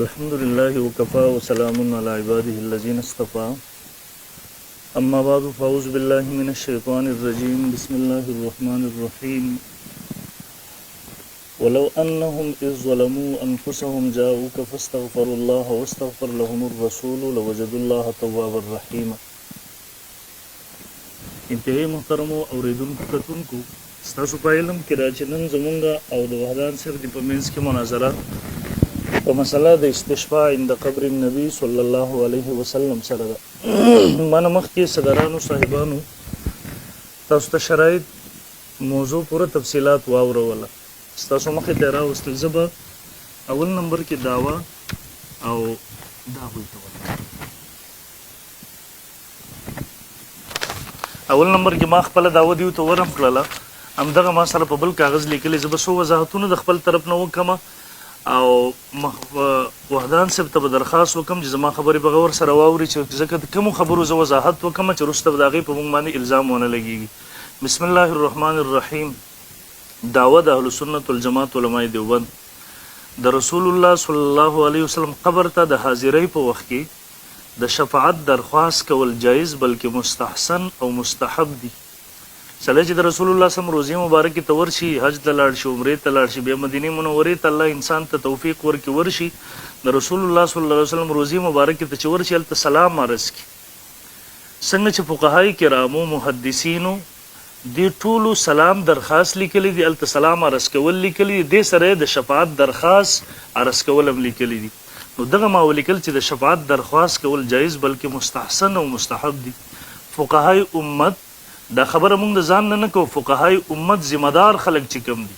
الحمد لله وكفى وسلام على عباده الذين اصطفى أما بعد فأعوذ بالله من الشيطان الرجيم بسم الله الرحمن الرحيم ولو أنهم إذ ظلموا أنفسهم جاءوك فاستغفروا الله واستغفر لهم الرسول لوجدوا الله توابا رحيما. انتهائی محترم اوریدونکو کتونکو ستاسو په علم کې را چې نن زمونږ او د وحدان صاحب د په منځ کې مناظره په مسله د استشفاء عند قبر النبي صلی الله علیه وسلم سره ده. من مخکې صدرانو صاحبانو تاسو ته شرایط موضوع پوره تفصیلات واوروله. ستاسو مخې ته راوستل زه به اول نمبر کې دعوه او دعوی ته اول نمبر کې ما خپل دعوه دیو ته ورم کړله. همدغه ما سره په بل کاغذ لیکلی زه به څو وضاحتونه د خپل طرف نه وکړم او وحدان صاحب ته به درخواست وکړم چې زما خبرې به غور سره واوري چې ځکه د کومو خبرو زه وضاحت وکړم چې وروسته به د هغې په موږ باندې الزام ونه لګېږي. بسم الله الرحمن الرحیم. دعوه د اهلسنت والجماعت علماء دیوبند د رسول الله صلی الله علیه وسلم قبر ته د حاضرۍ په وخت کې د شفاعت درخواست کول جایز بلکې مستحسن او مستحب دي. سړی چې د رسول الله صلی الله علیه وسلم روضې مبارکې ته ورشي، حج ته لاړ شي، عمرې ته لاړ شي، بیا مدینې منورې ته الله انسان ته توفیق ورکړي ورشي د رسول الله صلی الله علیه وسلم روضې مبارکې ته چې ورشي هلته سلام عرض کړي. څنګه چې فقهای کرامو محدثینو دې ټولو سلام درخواست لیکلی دي، هلته سلام عرض کول لیکلی دي، دې سره د شفاعت درخواست عرض کول هم لیکلی دي. نو دغه ما ولیکل چې د شفاعت درخواست کول جایز بلکې مستحسن او مستحب دي. فقهای امت دا خبره مونږ د ځان نه کوو، فقهای امت ذمہ دار خلک چې کوم دي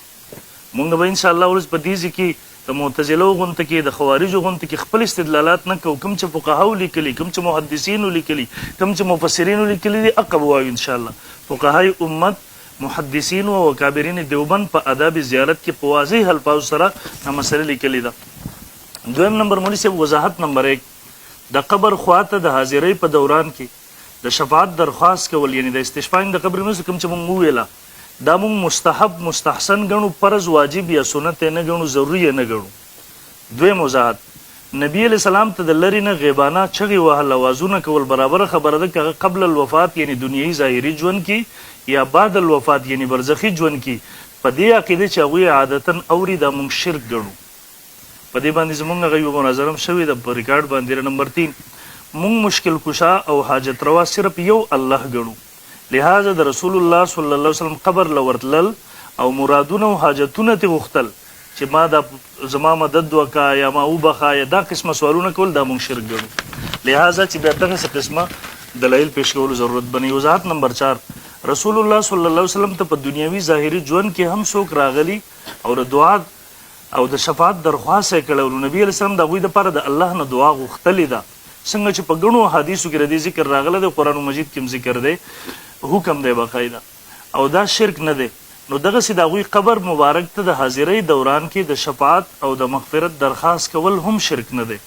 مونږ به ان شاء الله ورځ په دې کې د معتزلو غونته کې د خوارجو غونته کې خپل استدلالات نه کوو. کوم چې فقهاو لیکلي، کوم چې محدثینو لیکلي، کوم چې مفسرینو لیکلي دي هغه به وایو ان شاء الله. فقهای امت محدثینو او اکابرین دیوبند په آداب زیارت کې په واضح الفاظ سره مسله لیکلي ده. دویم نمبر مولوی صاحب وضاحت نمبر 1 د قبر خواته د حاضرۍ په دوران کې د شفاعت درخواست کول یعنی د استشفاء د قبر نو کوم چې مونږ ویلا دا مونږ مستحب مستحسن ګڼو، فرض واجب یا سنت نه ګڼو، ضروري نه ګڼو. دویم وضاحت نبی علیہ السلام ته د لری نه غیبانه چغې وهل اوازونه کول برابر خبره ده که قبل الوفات یعنی دنیوي ظاهري ژوند کې یا بعد الوفات یعنی برزخي ژوند کې په دې عقیده چې هغوی عادتا اوري دا مونږ شرک ګڼو. په دې باندې زمونږ هغه یوه مناظره هم شوې ده په ریکارډ باندې. نمبر 3 مونږ مشکل کشا او حاجت روا صرف یو الله ګڼو، لہذا د رسول الله صلی الله علیه وسلم قبر لورتلل او مرادونه او حاجتونه ته غوښتل چې ما دا زما مدد وکا یا ما وبخا یا دا قسمه سوالونه کول دا مونږ شرک ګڼو، لہذا چې بیا دغه قسمه دلایل پیش کولو ضرورت بني. وضاحت نمبر 4 رسول الله صلی الله علیه وسلم ته په دنیوي ظاهري ژوند کې هم څوک راغلي او د دعا او د شفاعت درخواست یې کړی، نبی علیه السلام د هغوی دپاره د الله نه دعا غوښتلې ده. څنګه چې په ګڼو حدیثو کې ردی ذکر راغله د قرآن مجید کې ذکر دی، حکم دی باقاعده او دا شرک نه دی. نو دغسې د هغوی قبر مبارک ته د حاضرۍ دوران کې د شفاعت او د مغفرت درخواست کول هم شرک نه دی.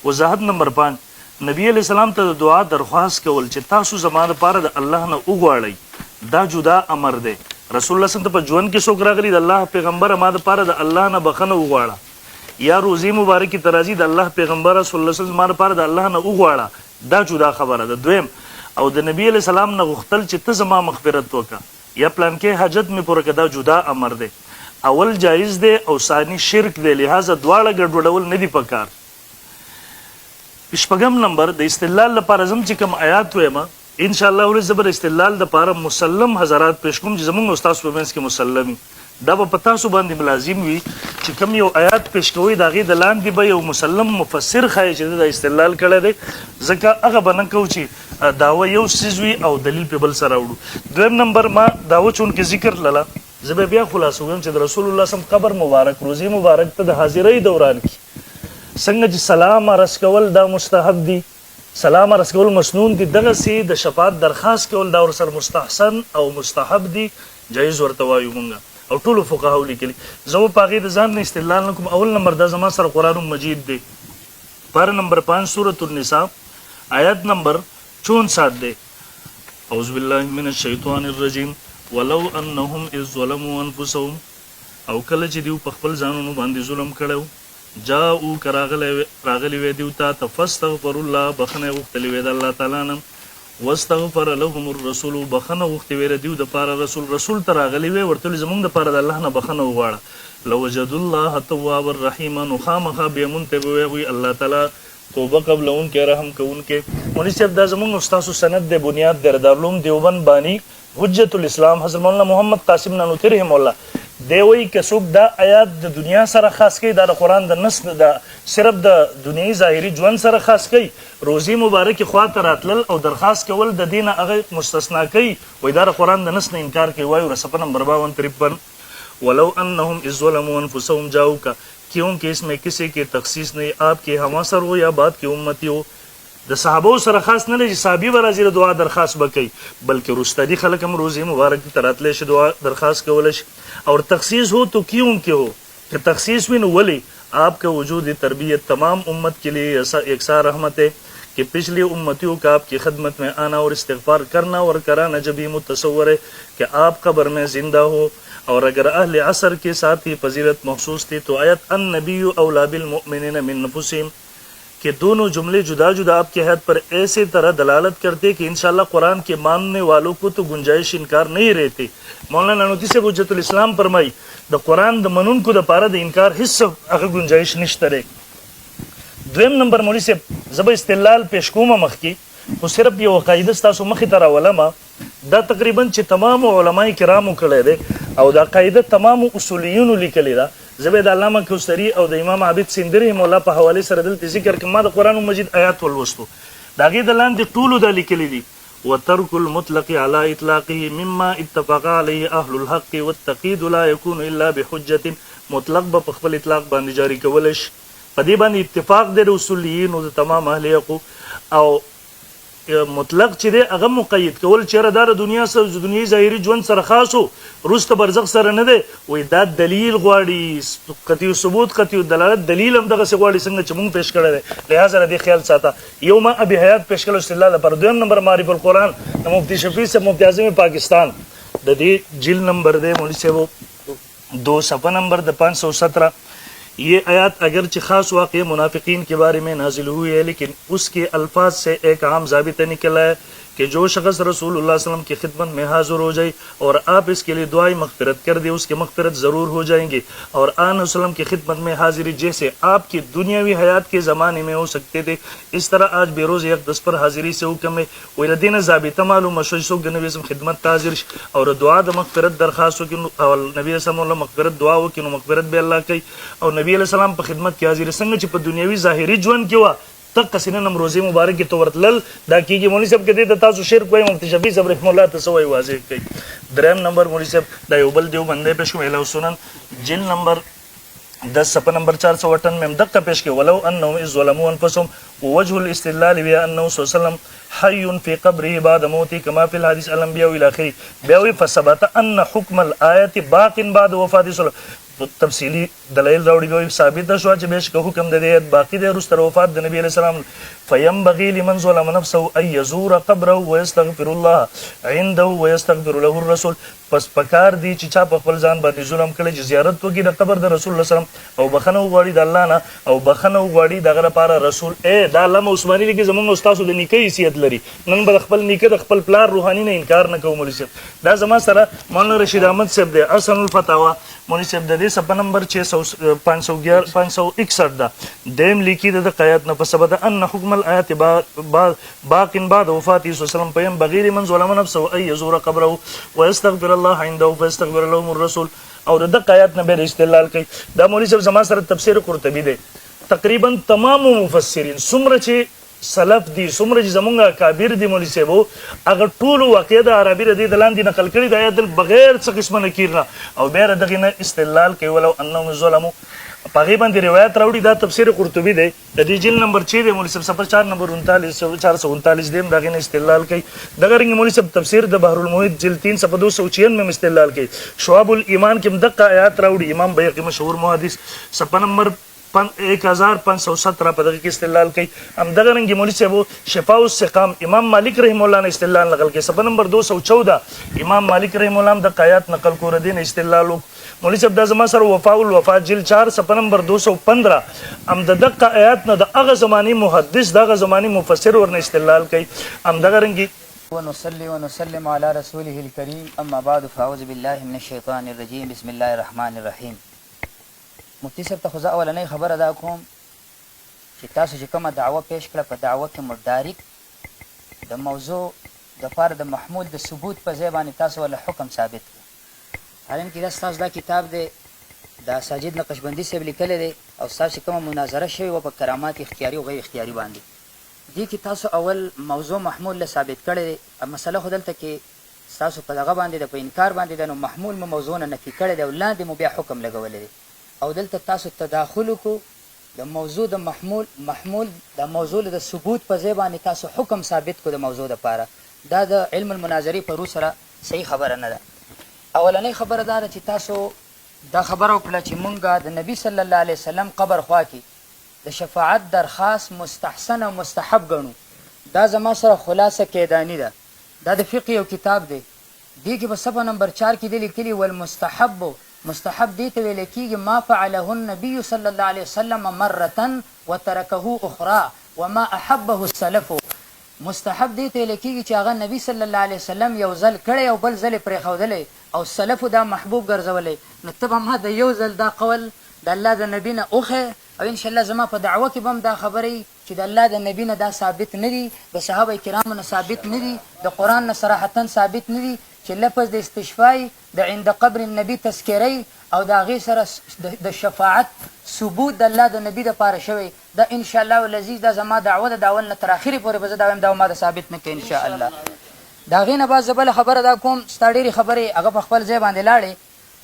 وضاحت نمبر 5 نبی علیہ السلام ته د دعا درخواست کول چې تاسو زما دپاره د الله نه وغواړئ دا جدا امر دی. رسول الله صلی الله علیه وسلم په ژوند کې څوک راغلي د الله پیغمبر ما دپاره د الله نه بخښنه وغواړه یا روزي مبارکې ته راځي د الله پیغمبر صلی الله علیه وسلم ما دپاره د الله نه وغواړه دا جدا خبره ده. دویم او د نبی علیه السلام نه غوښتل چې ته زما مغفرت وکړه یا پلان کې حاجت مې پوره کړه دا جدا امر دی. اول جایز دی او ثاني شرک دی، لہذا دواړه ګډوډول نه دي پکار. شپږم نمبر د استدلال لپاره زم چې کوم آیات وایم ان شاء الله ورځ زبر استدلال لپاره مسلم حضرات پیش کوم چې زمونږ استاد په منځ کې مسلمي دا به په تاسو باندې ملازم وي چې کوم یو آیات پیش کوئ د هغې د لاندې به یو مسلم مفسر ښایي چې د استدلال کړی دی، ځکه هغه به نه کوو چې دعوه یو څیز وي او دلیل پې بل سره راوړو. دویم نمبر ما دعوه چونکې ذکر لله زه به بیا خلاصه ویم چې د رسول الله صلی قبر مبارک روزي مبارک ته د حاضرۍ دوران کې څنګه چې سلام عرض کول دا مستحب دي، سلام عرض کول مسنون دي، دغسې د شفاعت درخواست کول دا ورسره مستحسن او مستحب دي، جایز ورته وایو مونږ او ټولو فقهاو لیکلي. زه به په هغې د ځان نه استدلال نه کوم. اول نمبر دا زما سره قرآن مجید دی، پاره نمبر 5 سورة النساء آیت نمبر 64 دی. اعوذ بالله من الشیطان الرجیم ولو انهم اذ ظلموا انفسهم او کله چې دیو په خپل ځانونو باندې ظلم کړو جاءو راغلی وی دیوتا تفستغفر الله بخنه غختلی وی د الله تعالی نم واستغفر لهم الرسول بخنه غختی وی دیو د پاره رسول ته راغلی وی ورته زمونږ د پاره د الله نه بخنه وغواړه لوجد الله تواب الرحیم نو خامخه به منتبه وی الله تعالی توبه قبلون کې رحم کوونکې مولوی صاحب دا زمونږ استاد سند د بنیاد دردارلوم دیوبند بانی حجت الاسلام حضرت مولانا محمد قاسم نانوتي رحم الله دی وی که څوک دا آیات د دنیا سره خاص کوي دا د قرآن د نص د صرف د دنیایي ظاهري ژوند سره خاص کوي روزي مبارکې خواته راتلل او درخواست کول د دین هغه مستثنا کوي وای دا د قرآن د نص نه انکار کوي وایو رسپه نمبر 5253 ولو انهم اذ ظلموا انفسهم جاؤک क्योंकि इसमें किसी की तखसीस नहीं आपके हमासर हो या बात की उम्मती हो د صحابو سره خاص نه لري صحابي برازي دعا درخواست وکي بلکې رستدي خلک هم روزي مبارک تراتله شي دعا درخواست کول شي اور تخصیص हो तो क्यों हो कि तखसीस भी वली आपका वजूद तरबियत तमाम उम्मत के लिए ऐसा एकसा रहमत है कि पिछली उम्मतियों का आपकी खदमत में आना और इस्तिग़फ़ार करना और कराना जब ही मुतसव्वर है कि आप कब्र में जिंदा हो और अगर अहले असर के साथ ही फजीलत महसूस थी तो आयत अन नबी औला बिल मुमिनीन मिन अनफुसिहिम कि दोनों जुमले जुदा जुदा आपके हद पर ऐसे तरह दलालत करते कि इंशाल्लाह कुरान के मानने वालों को तो गुंजाइश इनकार नहीं रहती मौलाना नानूती से हुज्जतुल इस्लाम फरमाई द कुरान द मनून को द पारा द इनकार हिस्सा अगर गुंजाइश निश्तरे دویم नंबर मौलवी से जब इस्तिलाल पेश कोमा मख की वो सिर्फ ये कायदा तासो मखी तरह वलमा دا تقریبا چې تمام علماء کرامو کړی دی او دا قاعده تمام اصولیونو لیکلې ده زه د علامه کوثري او د امام عابد سندري مولا په حواله سره دلته ذکر کوم د قران مجید آیات ولوستو دا غي د لاندې ټولو د لیکلې دي وترك المطلق على اطلاقه مما اتفق عليه اهل الحق والتقييد لا يكون الا بحجه مطلق په خپل اطلاق باندې جاری کولش په دې باندې اتفاق د اصولیین او تمام اهل حق او مطلق چې دی هغه مقید کول چیرې دا دنیا سره دنیوي ظاهري ژوند سره خاصو روسته برزخ سره نه دی وای دا دلیل غواړي قطعي ثبوت قطعي دلالت دلیل هم دغه غواړي څنګه چې مونږ پیش کړی دی لہذا دې خیال ساته یو ما ابي حیات پیش کړل استدلال پر دویم نمبر معرف القرآن د مفتی شفیع سے مفتی اعظم پاکستان د دې جیل نمبر دی مولوی صاحب 2 صفحہ نمبر د 517 ये आयत अगरचे खास वाक़े मुनाफिकीन के बारे में नाजिल हुई है लेकिन उसके अल्फाज से एक आम ज़ाबिता निकला है कि जो शख्स रसूलुल्लाह सल्लल्लाहु अलैहि वसल्लम की खिदमत में हाजिर हो जाए और आप इसके लिए दुआई मग़फ़िरत कर दे उसकी मग़फ़िरत ज़रूर हो जाएंगे और आन वसल्लम की खिदमत में हाजिरी जैसे आपकी दुनियावी हयात के ज़माने में हो सकते थे इस तरह आज बेरोज़ यकदस पर हाजिरी से हुक्म है वलदीन ज़ाबिता मालूम मशो नबी खिदमत हाजिर और दुआ द मग़फ़िरत दरख्वास्त हो कि नबी मग़फ़िरत दुआ हो कि मग़फ़िरत भी अल्लाह कई और नबी सलाम पर खिदमत की हाजिरी संग च पर दुनियावी ज़ाहिरी ژوند کې وا तक कसिने नम रोजे मुबारक के तो वर्तल दा की मौलवी साहब कहते तासु शिरक कोई मुफ्ती शफी साहब रहमतुल्लाह तसवई वाज़ेह कई द्रम नंबर मौलवी साहब दा योबल देव बंदे पे शो एला सुनन जिल नंबर 10 सफ़ा नंबर 458 में दक्का पेश के वलो अन्नहुम इज़ ज़लमू अनफुसहुम ववजह अल-इस्तिदलाल व अन्नहु सल्लल्लाहु हय्युन फी क़ब्रिही बाद मौती कमा फिल हदीस अल-अंबिया इला आखिरी बेवी फसबत अन्न हुक्म al-आयत बाक़िन बाद वफात तफसीली दलाइल रावड़ी गई साबित शो च बेश का हुक्म दे दे बाकी दे रुस्तर वफात द नबी अलैहि सलाम फयंबगी लिमन ज़लम नफ्सहु अन यज़ूर क़ब्रहु व यस्तग़फिरुल्लाह इंदहु व यस्तग़फिरु लहु रसूल पस पकार दी چې چا په خپل ځان باندې ظلم کړي چې زیارت وکړي د قبر د رسول الله سلام او بخنه وغواړي د الله نه او بخنه وغواړي دغه لپاره رسول دا علامه عثماني لیکي زمونږ استاد د نیکي حیثیت لري نن به خپل نیکه د خپل پلار روحاني نه انکار نه کوم مولوی صاحب دا زما سره مولانا رشید احمد صاحب دی اصل الفتاوا مولوی صاحب د دې صفحه نمبر 561 دا دیم لیکي د قیات نه فسبد ان حکم الایات باقin بعد وفات صلی الله علیه وسلم پیم بغیر من ظلم نفسه ای یزور قبره ويستغفر الله عنده فاستغفر لهم الرسول اور د قیات نه به استدلال کوي دا مولوی صاحب زما سره تفسیر قرطبی دی تقریبا تمام مفسرین څومره چې سلف دي څومره چې زمونږ کابیر دي مولوی صاحب هغه ټول واقع د عربي ردی د لاندې نقل کړي د آیات بغیر څه قسمه نکیر نه او بیر دغه نه استدلال کوي ولو انهم ظلموا پاغي باندې روایت راوړي دا تفسیر قرطبی دی د دې جلد نمبر 6 دی مولوی صاحب صفحه 4 نمبر 439 دیم دغه نه استدلال کوي دغه رنګ مولوی صاحب تفسیر د بحر المحیط جلد 3 صفحه 296 میں استدلال کوي شعب الایمان کې مدقه آیات راوړي امام بیهقی مشهور محدث صفحه نمبر 1517 په دغه کې استدلال کوي. همدغه رنګ مولوي صاحب شفاء السقام امام مالک رحم الله نه استدلال نقل کوي. صفحه نمبر 214 امام مالک رحم الله د آیات نقل کور دین استدلال مولوي صاحب د زما سره وفاء الوفا جلد 4 صفحه نمبر 215 هم د دغه آیات نه د هغه زماني محدث دغه زماني مفسر ورنه استدلال کوي. همدغه رنګ ونصلي ونسلم على رسوله الكريم اما بعد فاعوذ بالله من الشيطان الرجيم بسم الله الرحمن الرحيم. مفتي صاحب ته خو زه اولنۍ خبره دا کوم چې تاسو چې کومه دعوه پیش کړه په دعوه کې مو ډایرکټ د موضوع دپاره د محمول د ثبوت په ځای باندې تاسو ولا حکم ثابت کړه. حالانکې دا ستاسو دا کتاب دی دا ساجد نقشبندي صاحب لیکلی دی او ستاسو کومه مناظره شوې وه په کرامات اختیاري او غیر اختیاري باندې دې کې تاسو اول موضوع محمول له ثابت کړی دی. مسله خو دلته کې ستاسو په دغه باندې د په انکار باندې ده نو محمول مو موضوع نه نفي کړی دی او لاندې مو بیا حکم لګولی دی او دلته تاسو تداخل وکړو د موضوع د محمول د موضوع د ثبوت په ځای باندې تاسو حکم ثابت کړو د موضوع دپاره. دا د علم المناظرې په رو سره صحیح خبره نه ده. اولنۍ خبره دا ده چې تاسو دا خبره وکړه چې مونږ د نبي صلی الله علیه وسلم قبر خوا کې د شفاعت درخواست مستحسن او مستحب ګڼو. دا زما سره خلاصه کیدانی ده. دا د فقه یو کتاب دی. دې کې په صفحه نمبر 4 کې دی لیکلي والمستحب مستحب دې ته ویل کېږي ما فعله النبي صلی الله علیه وسلم مرة وترکه اخرى وما احبه السلف. مستحب دې ته ویل کېږي چې هغه نبي صلی الله علیه وسلم یو ځل کړی او بل ځل یې پرېښودلی او سلفو دا محبوب ګرځولی. نو ته به ما د یو ځل دا قول د الله د نبي نه اوښی او انشاءالله زما په دعوه کې به هم دا خبرې چې د الله د نبي نه دا ثابت نه دي د صحابه کرامو نه ثابت نه دي د قرآن نه صراحتا ثابت نه دي چې لفظ د استشفای د عند قبر النبي تذکری او د هغې سره د شفاعت ثبوت د الله د نبي دپاره شوی دا انشاءالله العزیز دا زما دعوه ده د اول نه تر اخرې پورې به زه دا وایم دا ما د ثابت نه کوي انشاءالله. د هغې نه بعد زه بله خبره دا کوم ستا ډېرې خبرې هغه په خپل ځای باندې لاړې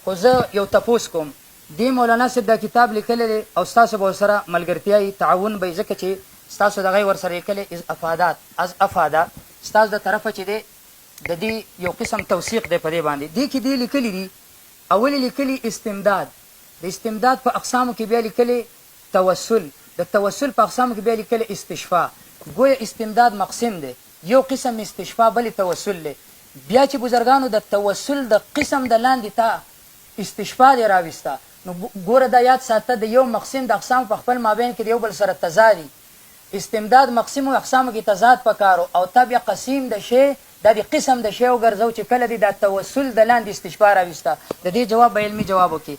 خو زه یو تپوس کوم. دې مولانا صاحب دا کتاب لیکلی دی او ستاسو به ورسره ملګرتیا تعاون به ځکه چې ستاسو دغه یې ورسره لیکلی از افاده ستاسو د طرفه چې دی د دې یو قسم توثیق دی په دې باندې. دې کې دې لیکلي دي اول لیکلي استمداد د استمداد په اقسامو کې بیا لیکلي توسل د توسل په اقسامو کې بیا لیکلي استشفا. گویا استمداد مقسم دی یو قسم استشفا بل توسل دی. بیا چې بزرګانو د توسل د قسم د لاندې تا استشفا دی راوسته نو ګوره دا یاد ساته د یو مقسم د اقسام په خپل مابین کې د یو بل سره تضادي. استمداد مقسم او اقسامو کې تضاد پکارو او تا بیا قسیم د شی دا د قسم د شی وګرځو چې کله دی دا توسل د لاندې استشفا راوسته. د دې جواب به علمي جواب وکړي.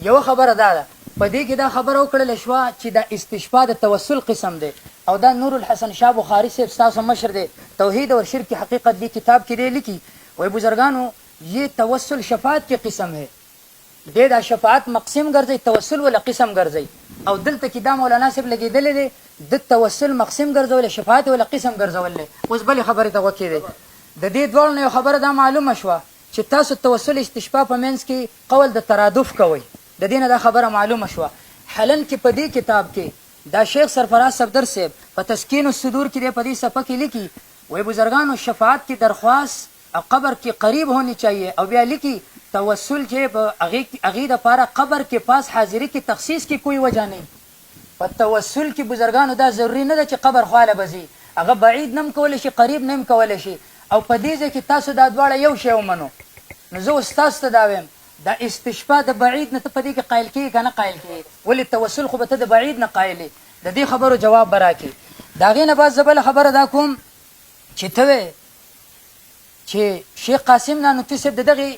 یوه خبره دا ده په دې کې دا خبره وکړله شوه چې دا استشفا د توسل قسم دی او دا نور الحسن شاه بخاري صاحب ستاسو مشر دی توحید اور شرک کی حقیقت دی کتاب کې دی لیکي وای بزرگانو یہ توسل شفاعت کی قسم ہے. دې دا شفاعت مقسم ګرځي توسل ولا قسم ګرځي او دلته کې دا مولانا صاحب لګېدلی دی د توسل مقسم ګرځول شفاعت ولا قسم ګرځول. اوس بلې خبرې ته وکړې د دې دواړو نه یو خبره دا معلومه شوه چې تاسو توسل استشفا په منځ کې قول د ترادف کوئ. د دې نه دا خبره معلومه شوه. حالن کې په دې کتاب کې دا شیخ سرفراز صفدر صاحب په تسکین الصدور کې دی په دې صفحه کې لیکي وای بزرگانو شفاعت کی درخواست قبر کی قریب ہونی چاہیے او بیا لیکي توسل چې هغې دپاره قبر کې پاس حاضری کی تخصیص کی کوئی وجہ نه. په توسل کې بزرگانو دا ضروري نه ده چې قبر خواله به ځي هغه بعید نه هم کولی شي قریب نه هم کولی شي او په دې ځای کې تاسو دا دواړه یو شی ومنو. نو زه اوس تاسو ته دا وایم دا استشفا د بعید نه ته په دې کې قایل کېږي که نه قایل کېږي ولې توسل خو به ته د بعید نه قایلې. د دې خبرو جواب به راکړي. د هغې نه بعد زه بله خبره دا کوم چې ته وې چې شیخ قاسم نانوتي صاحب د دغې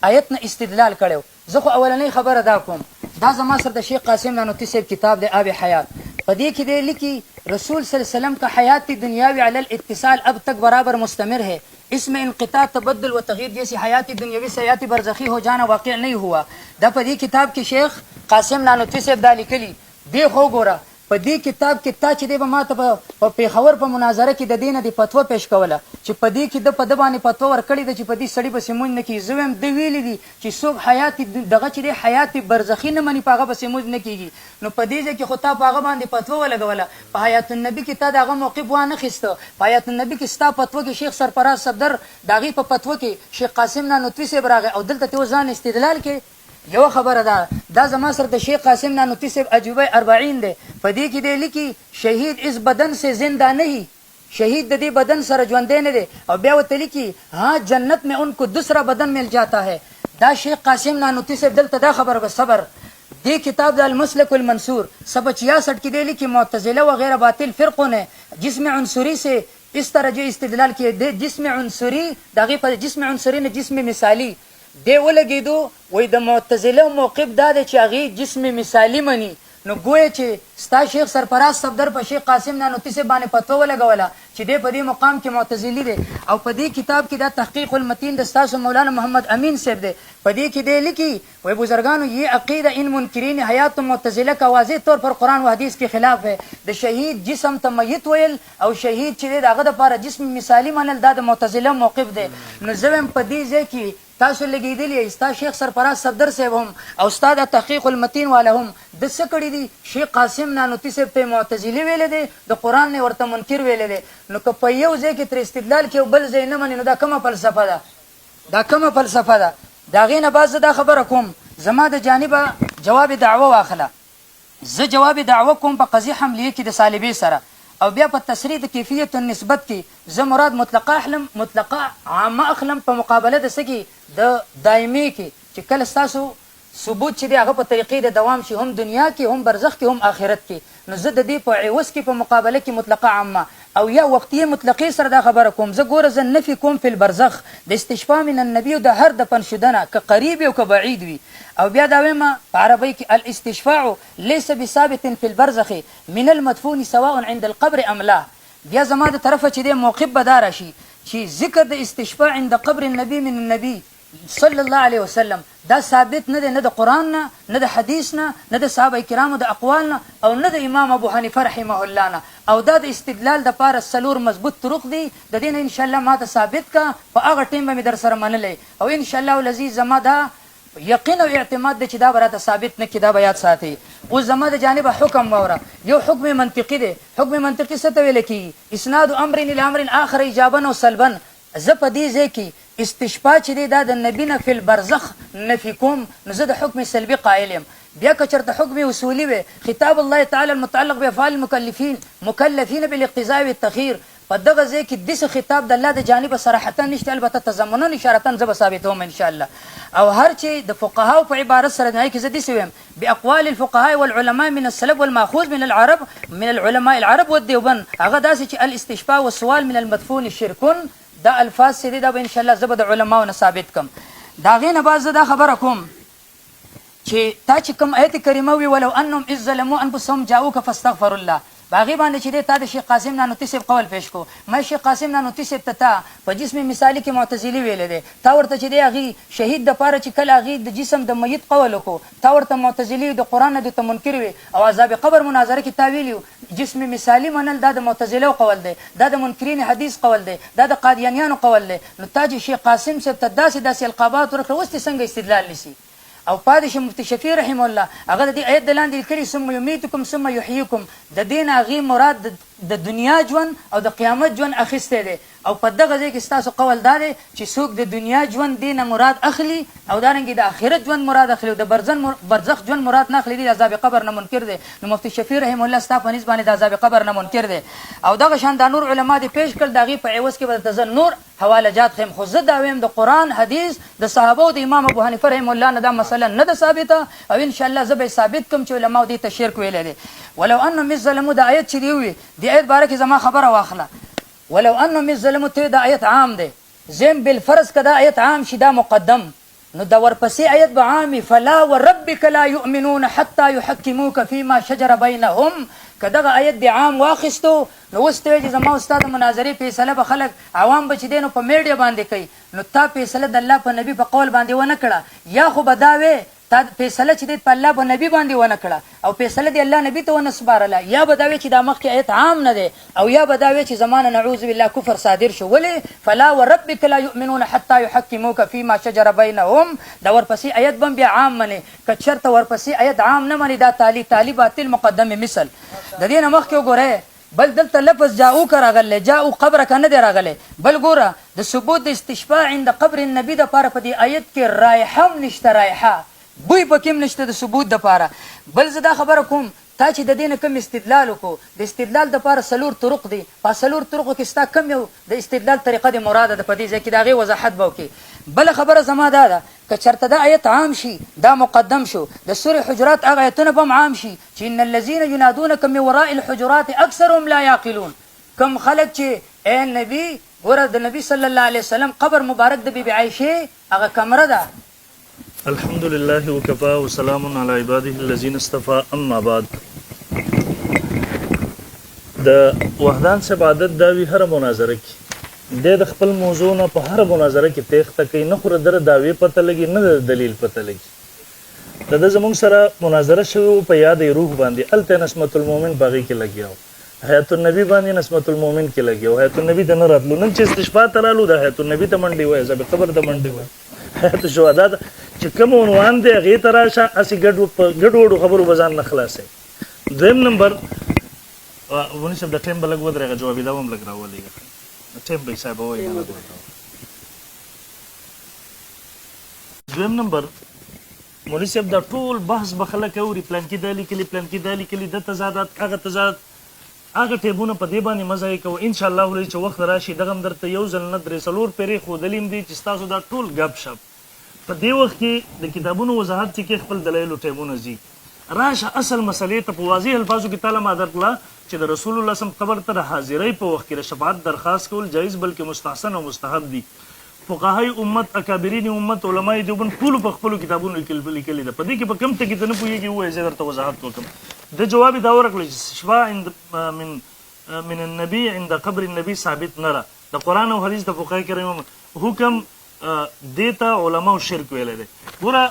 آیت نه استدلال کړی. زه خو اولنۍ خبره دا کوم دا زما سره د شیخ قاسم نانوتي صاحب کتاب دی آب حیات په دې کې دی لیکي رسول صلی اللہ علیہ وسلم کا حیات دنیاوی علی الاتصال اب تک برابر مستمر ہے اس میں انقطاع تبدل و تغییر جیسی حیات دنیاوی سے حیات برزخی ہو جانا واقع نہیں ہوا. دا په دې کتاب کې شیخ قاسم نانوتي صاحب دا لیکلي دی. خو ګوره په دې کتاب کې تا چې دی به ما ته په پېښور په مناظره کې د دې نه د فتوه پیش کوله چې په دې کې د په ده باندې فتوه ورکړې ده چې په دې سړي پسې مونځ نه کېږي. زه وایم ده ویلي دي چې څوک حیات دغه چې دی حیات برزخي نه مني په هغه پسې مونځ نه کېږي. نو په دې ځای کې خو تا په هغه باندې فتوه ولګوله په حیات النبي کې تا د هغه موقف وانخېسته. په حیات النبي کې ستا فتوه کې شیخ سرفراز صفدر د هغې په فتوه کې شیخ قاسم نانوتوي صاحب راغی او دلته ته اوس ځان استدلال کې یو خبره ده دا زما سره د شیخ قاسم نانوتي صاحب عجوبه 40 دی په دې کې دی لیکي شهید اس بدن سے زندہ نہیں شہید ددی بدن سر ژوندی نه دی او بیا ورته لیکي ها جنت میں ان کو دوسرا بدن مل جاتا ہے دا شیخ قاسم نانوتي صاحب دلته دا خبره به صبر دی کتاب د المسلک المنصور 66 کې دی لیکي معتزله وغیرہ باطل فرقوں نے جسم عنصری سے اس طرح جو استدلال کیے دی جسم عنصری دغه په جسم عنصری نه جسم مثالی دی ولګیدو وای د معتزله موقف دا دی چې هغه جسم مثالی مني نو ګویا چې ستا شیخ سرفراز صفدر په شیخ قاسم نانوتي صاحب باندې فتوا ولګوله چې دی په دې مقام کې معتزلی دی او په دې کتاب کې دا تحقیق المتین د ستاسو مولانا محمد امین صاحب دی په دې کې دی لیکي وای بزرگانو یہ عقیدہ ان منکرین حیات معتزله کا واضح طور پر قرآن و حدیث کے خلاف ہے د شهید جسم ته میت ویل او شهید چې دی دغه دپاره جسم مثالی منل دا د معتزله موقف دی نو زه هم په دې ځای کې تاسو لګېدلی ستا شیخ سرفراز صفدر صاحب هم او ستا د تحقیق المتین والا هم د څه کړي دي شیخ قاسم نانوتي صاحب ته معتزلي ویلی دی د قرآن نه ورته منکر ویلی دی نو که په یو ځای کې تر استدلال کې بل ځای نه مني نو دا کومه فلسفه ده دا کومه فلسفه ده د هغې نه بعد زه دا خبره کوم زما د جانبه جواب دعوه واخله زه جواب دعوه کوم په قضیه حملیې کې د صالبې سره او بیا په تصریح د کیفیت النسبت کې زه مراد مطلقه اخلم مطلقه عامه اخلم په مقابله د څه کې د دایمي کې چې کله ستاسو ثبوت چې دی هغه په طریقې د دوام شي هم دنیا کې هم برزخ کې هم آخرت کې نو زه د دې په عوض کې په مقابله کې مطلقه عامه او یا وقتیه مطلقې سره دا خبره کوم زه ګوره زه نفي کوم فی البرزخ د استشفاء من النبي او د هر دفن شدنه که قریب او که بعید وي او بیا دا وایم په عربی کې الاستشفاع ليس بثابت في البرزخ من المدفون سواء عند القبر ام لا بیا زما د طرفه چې د موقف به دا راشي چې ذکر د استشفاع عند قبر النبي من النبي صلی الله علیه وسلم دا ثابت نه دی نه د قرآن نه نه د حدیث نه نه د صحابه کرامو د اقوال نه او نه د امام ابو حنیفه رحمه الله نه او دا د استدلال دپاره څلور مضبوط طرق دی د دې نه انشاءالله ما ته ثابت کا په هغه ټیم به مې در سره منلی او انشاءالله العزیز زما دا یقین او اعتماد دی چې دا به راته ثابت نه کړي دا به یاد ساتي اوس زما د جانبه حکم واوره یو حکم منطقي دی حکم منطقي څه ته ویلی کېږي اسناد امر الی امر آخر ایجابا او سلبا زه په دې ځای کې استشفاء چې دی دا د نبي نه فی البرزخ نفي کوم نو زه د حکم سلبي قایل یم بیا که چېرته حکم اصولي وی خطاب الله تعالی المتعلق بافعال المکلفین مکلفین بالاقتضاء والتخیر په دغه ځای کې داسې خطاب د الله د جانبه صراحتا نشته البته تضمنا اشارتا زه به ثابتوم انشاءالله او هر چې د فقهاو په عبارت سره د هغې کې زه داسې ویم باقوال الفقهاء والعلماء من السلف والماخوذ من العرب من العلماء العرب والديوبند هغه داسې چې الاستشفاء والسؤال من المدفون شرکون دا الفاظ چې دي دا به انشاءالله زه به د علماو نه ثابت کم د هغې نه بعد زه دا خبره کوم چې تا چې کوم آیت کریمه وي ولو انهم اذ ظلموا انفسهم جاؤوک فاستغفروا الله باغی باندې چې دی تا د شیخ قاسم نانوتي صاحب قول پیش کو ما شیخ قاسم نانوتي صاحب ته تا په جسم مثالي کې معتزلي ویلی دی تا ورته چې دی هغې شهید دپاره چې کله هغې د جسم د میت قول وکړو تا ورته معتزلي د قرآن نه درته منکر وي او عذاب قبر مناظره کې تا ویلي جسم مثالي منل دا د معتزلو قول دی دا د منکرین حدیث قول دی دا د قادیانیانو قول دی نو تا چې شیخ قاسم صاحب ته داسې داسې القابات ورکړه اوس دې څنګه استدلال نیسي او پاتې شه مفتي شفیع رحمه الله هغه د دې آیت د لاندې لیکلي ثم یمیتکم ثم یحییکم د دې نه هغې مراد د دنیا ژوند او د قیامت ژوند اخیستی دی او په دغه ځای کې ستاسو قول دا دی چې څوک د دنیا ژوند دې نه مراد اخلي او دارنګې د آخرت ژوند مراد اخلي او د برزخ ژوند مراد نه اخلي دی د عذاب قبر نه منکر دی نو مفتي شفیع رحمه الله ستا په نسبت باندې د عذاب قبر نه منکر دی او دغه شان دا نور علما دې پیش کړل د هغې په عوض کې به درته زه نور حواله جات خیم خو زه دا ویم د قرآن حدیث د صحابه او د امام ابو حنیفه رحمه الله نه دا مسله نه ده ثابته او انشاءالله زه به ثابت کم چې علماو دې ته شرک ویلی دی ولو انهم اذ ظلموا دا آیت چې دی وي دې آیت باره کې زما خبره واخله ولو انهم اذ ظلموا ته دا آیت عام دی زم بالفرض که دا آیت عام شي دا مقدم نو دا ورپسې آیت به عامي فلا وربک لا یؤمنون حتی یحکموک فیما شجر بینهم که دغه آیت د عام واخیستو نو اوس ته وایي چې زما استاد مناظرې فیصله به خلک عوام به چې دی نو په میډیا باندې کوي نو تا فیصله د الله په نبي په قول باندې ونه کړه یا خو به دا وې تا فیصله چې دی په الله په نبي باندې ونه کړه او فیصله د الله نبي ته ونه سپارله یا به دا وې چې دا مخکې آیت عام نه دی او یا به دا وې چې زمانه نعوذ بالله کفر صادر شو ولې فلا وربک لا یؤمنون حتی یحکموک فیما شجر بینهم دا ورپسې آیت به بیا عام منې که چېرته ورپسې آیت عام نه منې دا تالی باطل مقدم مثل د دې نه مخکې وګورئ بل دلته لفظ جاؤوک راغلی جاؤ قبرک نه دی راغلی بل ګوره د ثبوت د استشفاء عند قبر النبي دپاره په دې آیت کې رایحه هم نشته رایحه بوی پکې هم نشته د ثبوت دپاره. بل زه دا خبره کوم تا چې د دې نه کم استدلال وکړو، د استدلال دپاره 4 طرق دي. په 4 طرقو کې ستا کم یو د استدلال طریقه د مراده ده په دې ځای کې د هغې وضاحت به وکړي. بله خبره زما دا ده که چېرته دا آیت عام شي، دا مقدم شو، د سورې حجرات هغه آیتونه به هم عام شي چې ان الذین ینادونک من وراء الحجرات اکثرهم لا یعقلون. کم خلک چې ای نبي ګوره د نبي صلی الله علیه وسلم قبر مبارک د بیبي عایشې هغه کمره ده. الحمد لله وکفا وسلام علی عباده الذین اصطفى اما بعد. د وحدان صاحب عادت دا وي هره مناظره کې د خپل موضوع نه په هره مناظره کې تېښته کوي، نه خو د دعوې پته لګي نه د دلیل پته لګي. د ده زموږ سره مناظره شوې وه په یاد روح باندې، هلته نسمت المؤمن په هغې کې لګیا و، حیات النبي باندې نسمت المؤمن کې لګیا و، حیات النبي ته نه راتلو. نن چې استشفا ته رالو د حیات النبي ته منډې وایي، عذاب قبر ته منډې وایي. حیات الشهدا ته چې کوم عنوان دی هغې ته راشه، هسې ګډوډو خبرو به ځان نه خلاصوي. دویم نمبر ونی صاحب د ټایم به لږ ودرېږه، جوابیدا به هم لږ راولېږه، ټایم به یې صاحب ووایي نه لږ ودرېږه. دویم نمبر مولوي صاحب دا ټول بحث به خلک اوري، پلانکي دا لیکلي پلانکي دا لیکلي، ده تضادات هغه تضاد هغه ټیبونه په دې باندې مزه یې کوو. انشاءالله ولې چې وخت راشي دغه هم درته یو ځل نه 3-4 پیرې ښودلي هم دي چې ستاسو دا ټول ګپ شپ په دې وخت کې د کتابونو وضاحت چې کې خپل دلایلو ټیبونه ځي. راشه اصل مسلې ته په واضح الفاظو کې تعالی ما درکړه چې د رسول الله صم قبر ته د حاضرۍ په وخت کې د شفاعت درخواست کول جایز بلکې مستحسن او مستحب دي. فقهای امت، اکابرین امت، علماء دیوبند ټولو په خپلو کتابونو لیکلي ده. په دې کې په کوم ټکي ته نه پوهېږي ووایي زه درته وضاحت وکړم. د جواب یې دا ورکړی چې شفاع من النبي عند قبر النبي ثابت نه ده. د قرآن او حدیث د فقهای کرام حکم دې ته علماو شرک ویلی دی. ګوره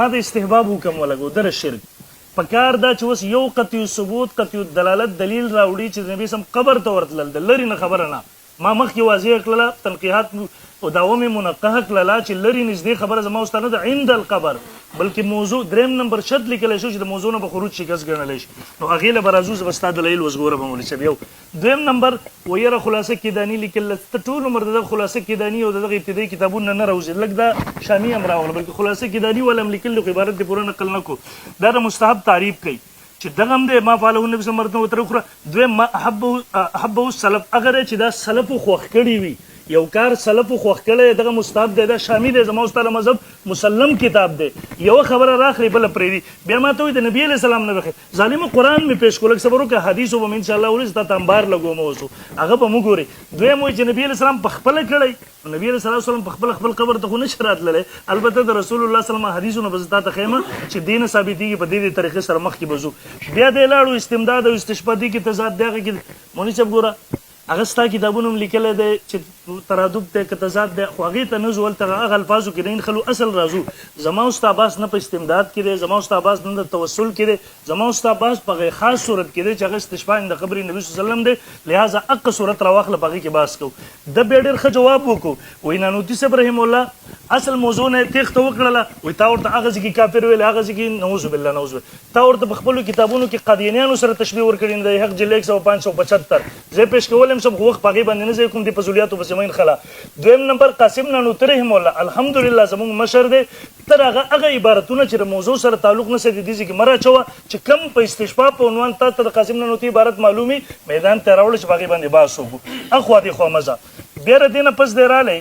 ما د استحباب حکم ولګو در شرک پکار دا چې اوس یو قطعي ثبوت قطعي دلالت دلیل راوړي چې د نبي سم قبر ته ورتلل د لرې نه خبره نه. ما مخکې واضح کړله تنقیحات او دعوه مې منقحه کړله چې لرې نږدې خبره زما اوس ته نه ده عند القبر، بلکې موضوع دریم نمبر شرط لیکلی شو چې د موضوع نه به خروج شکست ګڼلی شي. نو هغې له به راځو زه به ستا دلایل وزګوره به مولوي صاحب. یو دویم نمبر ویره خلاصه کیداني لیکل ته ټول عمر د دغه خلاصه کیداني او د دغه ابتدایي کتابونه نه راوځي، لږ دا شامي هم راوړه بلکې خلاصه کیداني ولم لیکل خو عبارت دې پوره نقل نه کړو. دا د مستحب تعریف کوي چې دغه هم دی ما فعله النبي صلی الله علیه وسلم ورته وکړه. دویم ما احبه السلف، اگر چې دا سلفو خوښ کړي وي یو کار سلفو خوښ کړی دغه مستحب دی، دا شامي دی، زما استاد مذهب مسلم کتاب دی. یو خبره راخلي بله پرېږدي بیا ما ته وایي د نبي علیه السلام نه بخیر ظالمو قرآن مې پیش کړو، لږ صبر وکړه حدیثو به مې انشاءالله ولې تا ته انبار لګوم اوسو هغه به مو ګورې. دویم وایي چې نبي علیه السلام پخپله کړی، نبي علیه السلام وسلم پخپله خپل قبر ته خو نشي راتللی، البته د رسول الله صلی الله علیه حدیثونه به زه تا ته ښیم چې دې نه ثابتېږي په دې طریقې سره مخکې به ځو. بیا دې لاړو استمداد او استشفا دې کې تضاد دی. هغه کې مولوي صاحب ګوره هغه ستا کتابونه هم لیکلی دی چې ترادف دی که تضاد دی، خو هغې ته نه ځو هلته هغه الفاظو کې نه خلو اصل راځو. زما ستا بحث نه په استمداد کې دی، زما ستا بحث نه د توسل کې دی، زما ستا بحث په هغې خاص صورت کې دی چې هغه استشفاء عند قبر نبي صلی الله علیه وسلم دی، لهذا حق صورت راواخله په هغې کې بحث کوو. ده بیا ډېر ښه جواب وکړو. وایي نانوتي صاحب رحم الله اصل موضوع نه تېښته وکړله، وایي تا ورته هغه ځای کې کافر ویل، هغه ځای کې نعوذ بالله نعوذ بالله تا ورته په خپلو کتابونو کې قادیانیانو سره تشبیه ورکړې نه دی. حق جلد 175 زه پیش کولی شم خو وخت په هغې باندې نه ځای کوم د فضولیاتو پسې مین خلا. دویم نمبر قاسم نانوتي رحم الله الحمدلله زموږ مشر دی، تر هغه عبارتونه چې د موضوع سره تعلق نه سي د دې ځای کې مه راچوه چې کوم په استشفا په عنوان تا ته د قاسم نانوتي عبارت معلومي میدان ته راوړه چې په هغې باندې بحث وکړو. اخوا دې خوا مزه بیا د دې نه پس دی رالی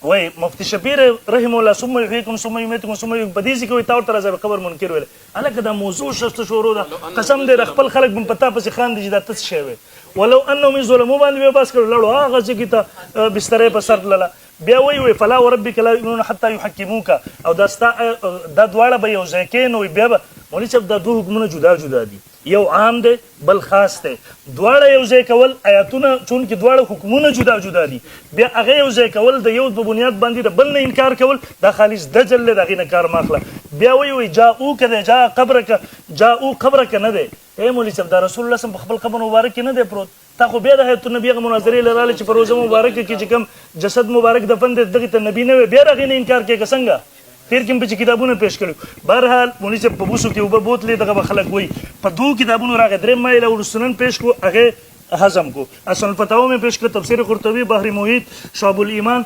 وای مفتی شبیر رحم الله ثم یحییکم ثم یمیتکم ثم په دې ځای کې وایي تا ورته عذاب قبر منکر ویل. هلکه دا موضوع شسته شروع ده، قسم دی خپل خلک به په تا پسې خاندي چې دا ته څه شی وی. ولو انهم ظلموا باندې بیا بحث کړو لړو هغه ځای کې ته بسترې په سر تلله. بیا وایي فلا وربک لا یؤمنون حتی یحکموک او دا دواړه به یو ځای کې نو بیا به مولوي صاحب دا دوه حکمونه جدا جدا دي، یو عام دی بل خاص دی، دواړه یو ځای کول آیاتونه چونکې دواړه حکمونه جدا جدا دي بیا هغه یو ځای کول د یو په بنیاد باندې د بل نه انکار کول دا خالص دجل دی، د هغې نه کار مه اخله. بیا وایي جاؤک دی جا جاؤ قبرک نه دی. ای مولوي صاحب دا رسول الله صم په خپل قبر مبارک کې نه دی پروت، تا خو بیا د حیات النبي هغه مناظرې له راغلې چې په روزه مبارکه کې چې کوم جسد مبارک دفن دی دغې ته نبي نه وی، بیا د هغې نه انکار کوې که څنګه؟ تیر کې هم چې کتابونه پیش کړي. بهرحال مولوي صاحب په بوسو کې اوبه بوتلې دغه به خلک وایي په دوو کتابونو راغی. درېیم ما یې له سنن پیش کړو، هغې हजम को। असल फतावा में पेश कर तफसीर कुर्तुबी बहरी मुहित शोबुल ईमान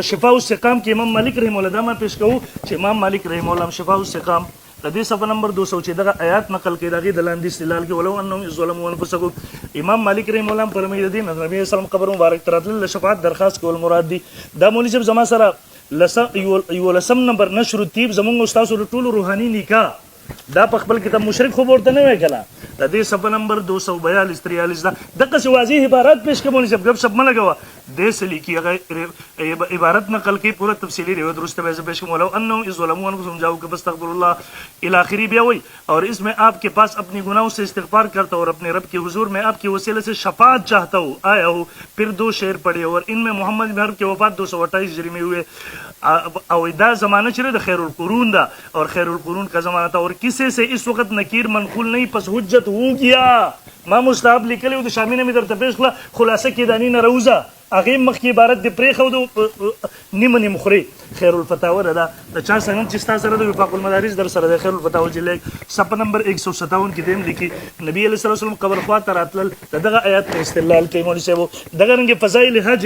शिफा उस्सिकाम के इमाम मालिक रहमहुल्लाह में पेश कहूँ कि इमाम मालिक रहमहुल्लाह शिफा उस्सिकाम हदीस सफ़ा नंबर 206 दगा आयात नकल के दागी दलांदी इस्तिलाल के वलो अन्नहुम यज़लमून अनफुसहुम इमाम मालिक रहमहुल्लाह फरमाई दी नबी सल्लल्लाहु कबर मुबारक तरतल शफात दरखास्त कोल मुराद दी दा मौली जब जमा सरा लसा युलसम नंबर नशर तीब जमुंग उस्ताद टूल रूहानी निकाह दा पखबल किताब मुशरिक खूब और तने में कला हदीस सफ़ा नंबर 242 43 दा दक्का से वाज़ी इबारत पेश के मौली जब सब मन लगा दे से लिखी अगर इबारत नकल की पूरा तफसीली रिवायत दुरुस्त वैसे पेश के मौला अन्नहुम यज़लमून को समझाओ कि बस्तगफिरुल्लाह इला आखिरी भी हुई और इसमें आपके पास अपनी गुनाहों से इस्तिग़फ़ार करता हूँ और अपने रब के हुजूर में आपके वसीले से शफात चाहता हूँ आया हूँ। फिर 2 शेर पढ़े और इनमें मोहम्मद बिन हर्ब के वफात 228 हिजरी में हुए अवैदा ज़माना चले तो खैरुल कुरून दा और खैरुल कुरून का ज़माना था और किसे से इस वक्त नकीर मनकुल नहीं पस हुज्जत हो गया मा मुस्ताब लिखले वो शामी ने मिदर तपेश खला खुलासा की दानी न रौजा आगे मख की इबारत दे प्रे खो निमनी मुखरी खैरुल फतावा रदा द 4 सनन चिस्ता सर द विफाकुल मदारिस दर सर द खैरुल फतावा जिले सफ़ा नंबर 157 की देम लिखी नबी अलैहि वसल्लम कबर ख्वा तरातल दगा आयत में इस्तिलाल के मौली से वो दगा रंगे फजाइल हज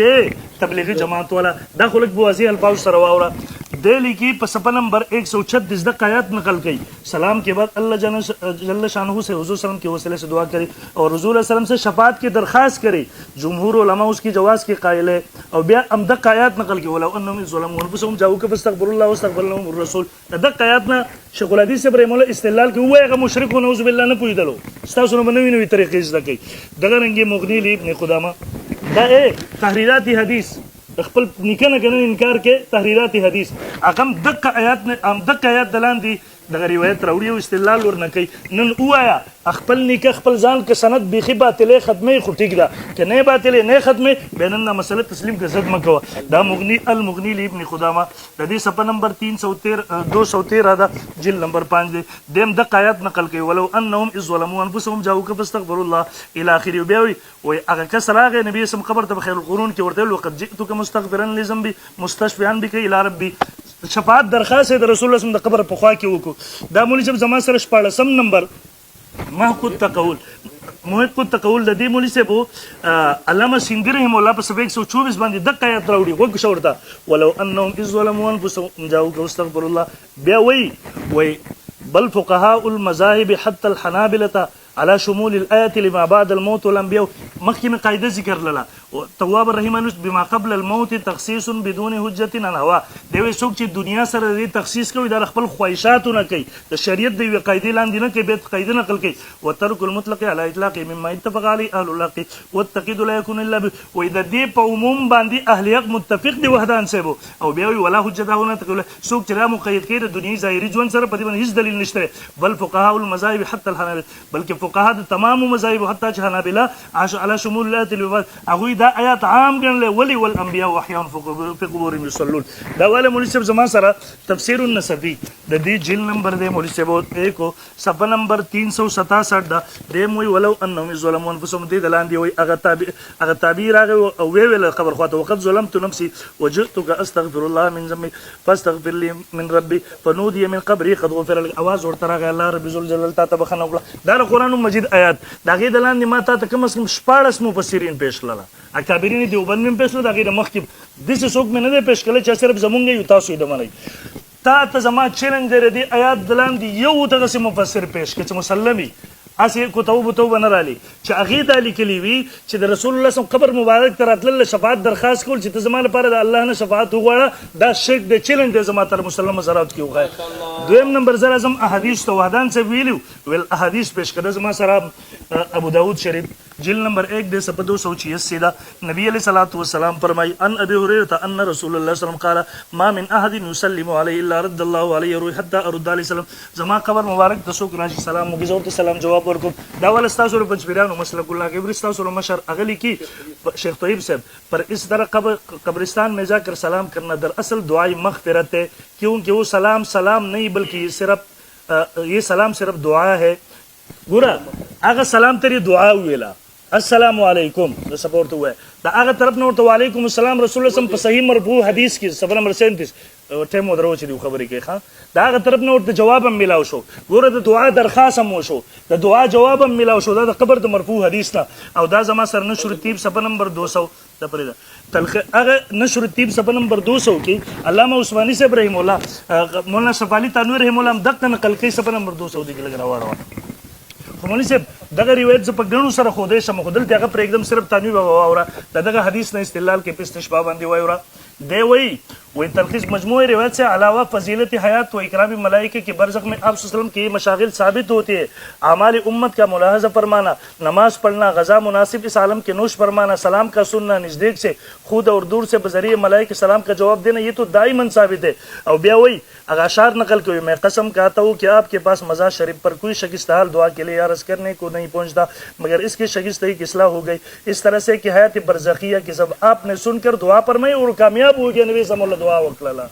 तबलीगी जमात वाला दाखुलक बुआजी अल्फाज सरवावरा दिल्ली की सफ़ा नंबर 136 दक आयत नकल की सलाम के बाद अल्लाह जल्ल शानहू से हुजूर सल्लम के वसीले से दुआ करी और हुजूर सल्लम से शफात की दरख्वास्त करी जुमहूर उलमा उसकी जवाज़ के कायल है और बिया अमदक आयत नकल की वला अन्नहुम यज़लमून अनफुसहुम जाऊ के फस्तगफिरुल्लाह वस्तगफिर रसूल दक आयत ना शेखुल हदीस से रहमहुल्लाह इस्तिलाल के हुआ है मुशरिक नऊज़ बिल्लाह न पूछ दलो स्तासुन बनवी नवी तरीके इस दकई दगा रंगे मुगनी इब्न खुदामा दा ए तहरीराती हदीस खपल निकन कन इनकार के तहरीराती हदीस अकम दक आयत ने दक आयत दलान दी दगा रिवायत राउडी इस्तिलाल और न कई नन उआया अखपल निका खपल जान के सनद बिखी बातिले खत्मे खुटिक दा के नए बातिले नए खत्मे बेनना मसला तस्लीम के जद मकवा दा मुगनी अल मुगनी इब्न खुदामा हदीस सफ़ा नंबर 213 दा जिल नंबर 5 दे देम दक आयत नकल के वलो अन्नहुम यज़लमून अनफुसहुम जाऊ के फस्तगफिरुल्लाह इला आखिरी बेवी व अगर कसरा गए नबी सम खबर तब खैरुल कुरून के वरते वक़द जितुक मुस्तगफिरन लिज़म्बी मुस्तशफियान बिक इला रब्बी शफात दरखास्त है रसूल सम द खबर पखवा के वो दा मौली जब जमा सरश पाड़ा सम नंबर महकुत तकौल महकुत तकौल ददी मौली से वो अल्लामा सिंधी रहमहुल्लाह पर 124 बांधी दक आयत राउडी वो कुशवरता वलो अन्नहुम यज़लमून अनफुसहुम जाऊ के अस्तगफिरुल्लाह बे वही बल फुक़हा उल मज़ाहिब हत्ता अल हनाबिलता अला शुमूल अल आयत लिमा बाद अल मौत वल अंबिया मक्की में कायदा जिक्र लला तवाब रहीमानुस बिमा क़ब्ल अल मौत तखसीस बिदून हुज्जत अन हवा देवे सुख ची दुनिया सर दी तखसीस को इधर खपल ख्वाहिशात न कई तो शरीयत दी कायदे लान दिन के बेत कायदे नकल कई व तर्कुल मुतलक अला इतलाक मिम्मा इत्तफaq अली अहलुल हक़ व तक़ीद ला यकुन इल्ला व इधर दी पउमुम बांदी अहले हक़ मुत्तफिक दी वहदान से वो और बेवी वला हुज्जत होना तकल सुख चरा मुक़य्यद के दुनिया ज़ाहिरी जोन सर पदिबन हिज दलील निश्ते बल फुक़हा उल मज़ाहिब हत्ता अल हनाबिला बल्कि फुक़हा तमाम मज़ाहिब हत्ता हनाबिला आश अला शुमूल अगुई दा आयत आम गन ले वली वल अंबिया व अहयान फी क़ुबूरिहिम युसल्लून दा वाले मौली से जमा सरा तफसीर उन नसबी द दी जिल नंबर दे मौली से बहुत एक को सफ़ा नंबर 367 दा दे मोई वलो अन्नहुम यज़लमून अनफुसहुम दे दलान दी वही अगर ताबीर आ गए वे वे खबर ख्वात वक़द ज़लमतु नफ्सी वजितुक अस्तगफिरुल्लाह मिन ज़म्बी फस्तगफिर ली मिन रब्बी फनूदिय मिन क़ब्री क़द गुफ़िर लक आवाज़ और तरह अल्लाह रब्बी ज़ुल जलाल ता तबखना दार कुरान मजीद आयत दागे दलान दी माता तकम अस स्पाड़स मुफस्सिरीन पेश लला अकाबिरीन देवबंद में पेश लदा दागे मखकिब दिस सोक में न पेश कले चा सिर्फ जमुंगे युतासु दमनई ता तजमा चैलेंज दे दी आयत दलान दी यो तगस मुफस्सिर पेश के मुसल्लमी आसे को तौबतो बनराली च अगीदा लिखलीवी च रसूलुल्लाह सम खबर मुबारक तरतल शफात दरखास्त कोल च जमान पर अल्लाह ने शफात हुआ दा शेख दे चैलेंज दे जमा तर मुसल्लम मजरात की हुआ दोम नंबर जरा जम अहदीस तो वहदान से वीलू वेल अहदीस पेश कर जमा सरा अबू दाऊद शरीफ जिल नंबर 1 दे 286 सीधा नबी अलैहिस्सलातु वस्सलाम फरमाई अन अबी हुरैरा अन्न रसूलुल्लाह सल्लल्लाहु अलैहि वसल्लम क़ाला मा मिन अहदिन युसल्लिमु अलैहि इल्ला रद्दल्लाहु अलैहि रूह हत्ता अरुद अलैहि सलाम जमा खबर मुबारक तसुक राजी सलाम मुगिजोर सलाम जवाब और को दावल अस्तासुर पंचपीरान मसलकुल्लाह के ब्रिस्तासुर मशर अगली की शेख तोयब साहब पर इस तरह कब्रिस्तान में जाकर सलाम करना दरअसल दुआई मग़फ़िरत है क्योंकि वो सलाम नहीं बल्कि ये सलाम सिर्फ दुआ है बुरा अगर सलाम तेरी दुआ हुएला अस्सलाम वालेकुम د सपोर्ट हुआ دا هغه طرف نو ته وعلیکم السلام رسول الله په صحیح مرفوع حدیث کې سفر نمبر 37 ټیم ودرو چې دی خبرې کې ښا دا هغه طرف نو ته جواب هم ملاو شو ګوره د دعا درخواست هم وشو د دعا جواب هم ملاو شو دا د قبر د مرفوع حدیث نه او دا زما سر نشر تیب سفر نمبر 200 د پرې دا تلخ هغه نشر تیب سفر نمبر 200 کې علامه عثماني صاحب رحم الله مولانا شفالی تنویر رحم الله دغه نقل کوي سفر نمبر 200 دی کې لګراوړو مولوی صاحب دغه روایت ز په ګڼو سره خو دې سم خدل ته هغه پر एकदम صرف تنوی بابا اورا دغه حدیث نه استدلال کې پستشباب باندې وای اورا دی وی تلخیص مجموعی روایت سے علاوہ فضیلت حیات و اکرام ملائکہ کے برزخ میں آپ صلی اللہ علیہ وسلم کی مشاغل ثابت ہوتی ہے اعمال امت کا ملاحظہ فرمانا نماز پڑھنا غذا مناسب اس عالم کے نوش فرمانا سلام کا سننا نزدیک سے خود اور دور سے بذریعہ ملائکہ سلام کا جواب دینا یہ تو دائماً ثابت ہے اور بیا وہی اشعار نقل کی میں قسم کہتا ہوں کہ آپ کے پاس مزار شریف پر کوئی شکست حال دعا کے لیے عرض کرنے کو نہیں پہنچتا مگر اس کی شکستگی کی اصلاح ہو گئی اس طرح سے کہ حیات برزخیہ کی سب آپ نے سن کر دعا فرمائی اور کامیاب ہو گیا نبی صلی اللہ علیہ وسلم دعا وکلا